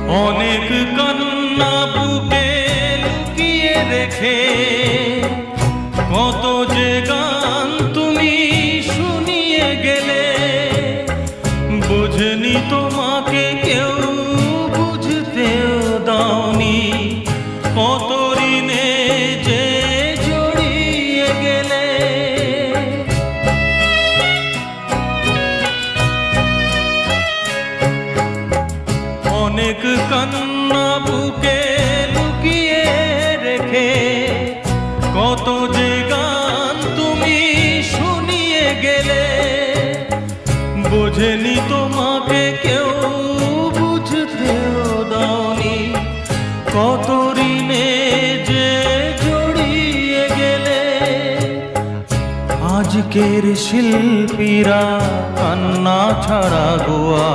অনেক কান্না বুকে লুকিয়ে রেখে কত যে গান তুমি শুনিয়ে গেলে, বুঝনি তোমাকে কেউ বুঝতেও দাওনি, কত ঋণে যে জড়িয়ে গেলে। অনেক কান্না বুকে লুকিয়ে রেখে কত যে গান তুমি শুনিয়ে গেলে, বোঝেনি তোমাকে কেউ বুঝতেও দাওনি, কত ঋণে যে জড়িয়ে গেলে। আজকের শিল্পীরা কান্না ছাড়া গোয়া